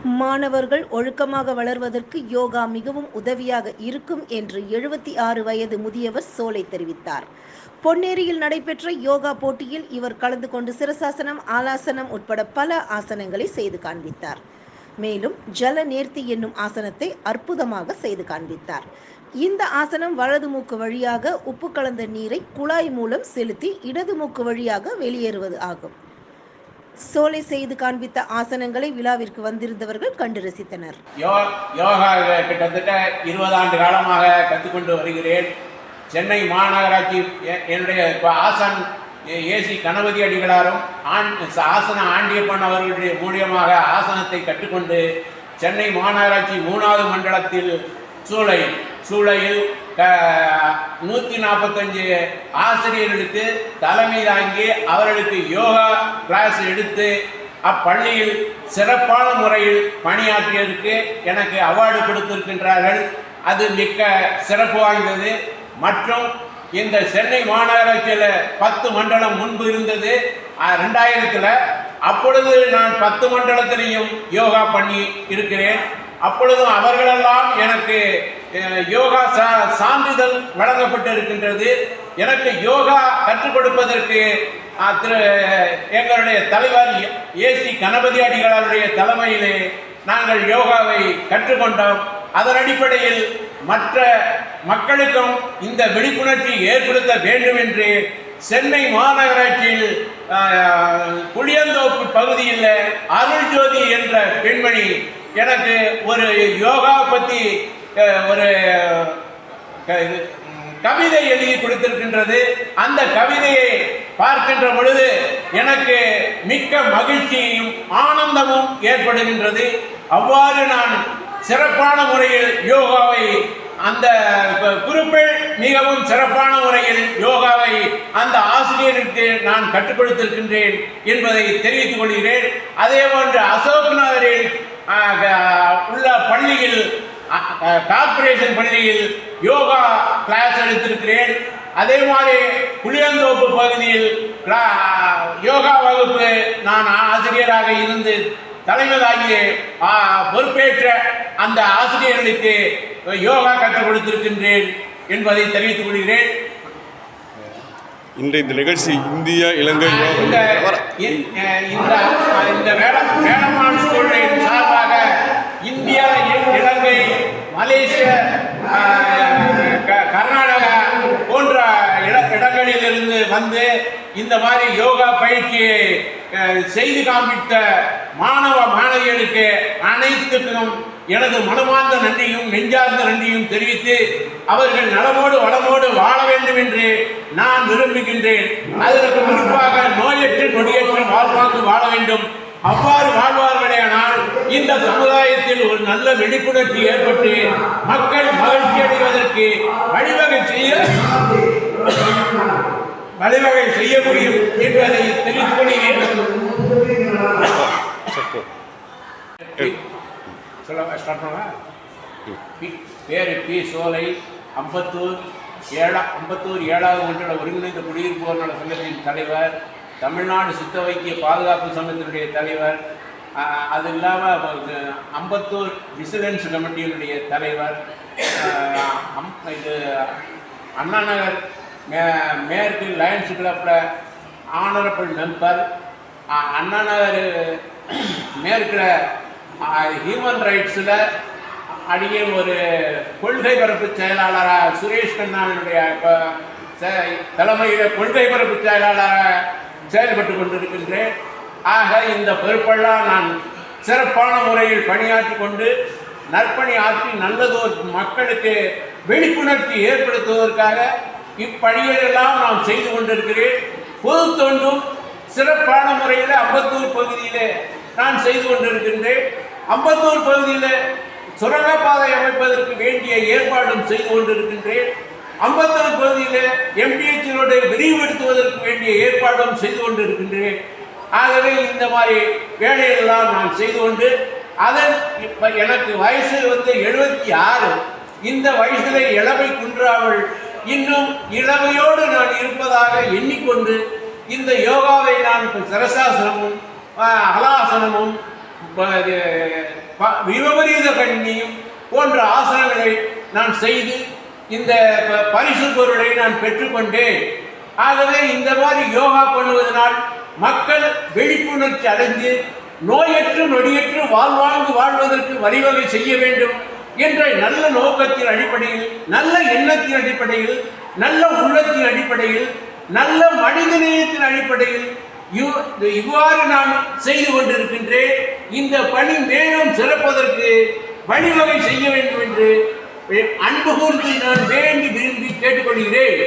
மாணவர்கள் ஒழுக்கமாக வளர்வதற்கு யோகா மிகவும் உதவியாக இருக்கும் என்று 76 வயது முதியவர் சோலை தெரிவித்தார். பொன்னேரியில் நடைபெற்ற யோகா போட்டியில் இவர் கலந்து கொண்டு சிரசாசனம், ஆலாசனம் உட்பட பல ஆசனங்களை செய்து காண்பித்தார். மேலும் ஜல நேர்த்தி என்னும் ஆசனத்தை அற்புதமாக செய்து காண்பித்தார். இந்த ஆசனம் வலது மூக்கு வழியாக உப்பு கலந்த நீரை குழாய் மூலம் செலுத்தி இடது மூக்கு வழியாக வெளியேறுவது ஆகும். சோலை செய்து காண்பித்த ஆசனங்களை விழாவிற்கு வந்திருந்தவர்கள் கண்டு ரசித்தனர். யோகா கிட்டத்தட்ட 20 ஆண்டு காலமாக கற்றுக்கொண்டு வருகிறேன். சென்னை மாநகராட்சி என்னுடைய ஆசான் ஏசி கணபதி அடிகளாரும் ஆசன ஆண்டியப்பன் அவர்களுடைய மூலியமாக ஆசனத்தை கற்றுக்கொண்டு சென்னை மாநகராட்சி 3வது மண்டலத்தில் சூளையில் 145 ஆசிரியர்களுக்கு தலைமை தாங்கி அவர்களுக்கு யோகா கிளாஸ் எடுத்து அப்பள்ளியில் சிறப்பான முறையில் பணியாற்றியதற்கு எனக்கு அவார்டு கொடுத்திருக்கின்றார்கள். அது மிக்க சிறப்பு வாய்ந்தது. மற்றும் இந்த சென்னை மாநகராட்சியில் 10 மண்டலம் முன்பு இருந்தது 2000. அப்பொழுது நான் 10 மண்டலத்திலையும் யோகா பண்ணி இருக்கிறேன். அப்பொழுதும் அவர்களெல்லாம் எனக்கு யோகா சான்றிதழ் வழங்கப்பட்டு இருக்கின்றது. எனக்கு யோகா கற்றுக் கொடுப்பதற்கு எங்களுடைய தலைவர் ஏசி கணபதி அடிகளாருடைய தலைமையிலே நாங்கள் யோகாவை கற்றுக்கொண்டோம். அதன் அடிப்படையில் மற்ற மக்களுக்கும் இந்த விழிப்புணர்ச்சி ஏற்படுத்த வேண்டும் என்று சென்னை மாநகராட்சியில் புளியந்தோப்பு பகுதியில் அருள் ஜோதி என்ற பெண்மணி எனக்கு ஒரு யோகா பற்றி ஒரு கவிதை எழுதி கொடுத்திருக்கின்றது. அந்த கவிதையை பார்க்கின்ற பொழுது எனக்கு மிக்க மகிழ்ச்சியும் ஆனந்தமும் ஏற்படுகின்றது. அவ்வாறு நான் சிறப்பான முறையில் யோகாவை அந்த குறிப்பில் மிகவும் சிறப்பான முறையில் யோகாவை அந்த ஆசிரியருக்கு நான் கற்றுக் கொடுத்திருக்கின்றேன் என்பதை தெரிவித்துக் கொள்கிறேன். அதே போன்று அசோக் நகரில் உள்ள பள்ளியில் கார்ப்பரேஷன் பள்ளியில் யோகா கிளாஸ் எடுத்திருக்கிறேன். அதே மாதிரி புளியந்தோப்பு பகுதியில் யோகா வகுப்பு நான் ஆசிரியராக இருந்து தலைமை தாங்கிய பொறுப்பேற்ற அந்த ஆசிரியர்களுக்கு யோகா கற்றுக் கொடுத்திருக்கின்றேன் என்பதை தெரிவித்துக் கொள்கிறேன். இன்றைய இந்த நிகழ்ச்சி இந்திய இலங்கை இந்த வேளம்மாள் ஸ்கூலின் சார்பாக இந்தியா, இலங்கை, மலேசியா, கர்நாடகா போன்ற இடங்களிலிருந்து வந்து இந்த மாதிரி யோகா பயிற்சியை செய்து காண்பித்த மாணவ மாணவிகளுக்கு அனைத்துக்கும் எனது மனமார்ந்த நன்றியும் நெஞ்சார்ந்த நன்றியும் தெரிவித்து அவர்கள் நலமோடு வளமோடு வாழ வேண்டும் என்று நான் விரும்புகின்றேன். அதற்கு குறிப்பாக நோயற்று நொடியற்று வாழ்வாங்கு வாழ வேண்டும். அவ்வாறு வாழ்வார்களேனால் இந்த சமுதாயத்தில் ஒரு நல்ல விழிப்புணர்ச்சி ஏற்பட்டு மக்கள் மகிழ்ச்சி அடைவதற்கு வழிவகை செய்ய முடியும் என்பதை தெரிவித்துக் கொள்கிறேன். பேரு பி. சோலை, அம்பத்தூர் 7வது மண்டல ஒருங்கிணைந்த குடியிருப்போர் நல சங்கத்தின் தலைவர், தமிழ்நாடு சித்த வைத்திய பாதுகாப்பு சங்கத்தினுடைய தலைவர், அது இல்லாமல் அம்பத்தூர் விசிலன்ஸ் கமிட்டியினுடைய தலைவர், இது அண்ணா நகர் மேற்கு லயன்ஸ் கிளப்பில் ஆனரபிள் மெம்பர், அண்ணா நகர் மேற்கில் ஹியூமன் ரைட்ஸில் அடியே ஒரு கொள்கை பரப்பு செயலாளராக சுரேஷ் கண்ணாவினுடைய தலைமையில் கொள்கை பரப்பு செயலாளராக செயல்பட்டு கொண்டிருக்கின்றேன். ஆக இந்த பொறுப்பெல்லாம் நான் சிறப்பான முறையில் பணியாற்றி கொண்டு நற்பணி ஆற்றி நல்லதோர் மக்களுக்கு விழிப்புணர்ச்சி ஏற்படுத்துவதற்காக இப்பணிகளெல்லாம் நான் செய்து கொண்டிருக்கிறேன். பொது தொண்டும் சிறப்பான முறையில் அம்பத்தூர் பகுதியில் நான் செய்து கொண்டிருக்கின்றேன். அம்பத்தூர் பகுதியில் சுரங்கப்பாதை அமைப்பதற்கு வேண்டிய ஏற்பாடும் செய்து கொண்டிருக்கின்றேன். அம்பத்தூர் பகுதியில் எம்டிஹெச் ரோட்டை விரிவுபடுத்துவதற்கு வேண்டிய ஏற்பாடும் செய்து கொண்டிருக்கின்றேன். ஆகவே இந்த மாதிரி வேலையெல்லாம் நான் செய்து கொண்டு இப்போ எனக்கு வயசு 76. இந்த வயசில் இளமை குன்றாமல் இன்னும் இளமையோடு நான் இருப்பதாக எண்ணிக்கொண்டு இந்த யோகாவை நான் சிரசாசனமும் ஹலாசனமும் விபரீத கண்ணியும் போன்ற ஆசனங்களை நான் செய்து இந்த பரிசு பொருளை நான் பெற்றுக்கொண்டேன். ஆகவே இந்த மாதிரி யோகா பண்ணுவதனால் மக்கள் விழிப்புணர்ச்சி அடைந்து நோயற்று நொடியற்று வாழ்வதற்கு வழிவகை செய்ய வேண்டும் என்ற நல்ல நோக்கத்தின் அடிப்படையில், நல்ல எண்ணத்தின் அடிப்படையில், நல்ல உள்ளத்தின் அடிப்படையில், நல்ல மனிதநேயத்தின் அடிப்படையில் இவ்வாறு நான் செய்து கொண்டிருக்கின்றேன். இந்த பணி மேலும் சிறப்பதற்கு வழிவகை செய்ய வேண்டும் என்று அன்பு கூர்ந்து நான் வேண்டி விரும்பி கேட்டுக்கொள்கிறேன்.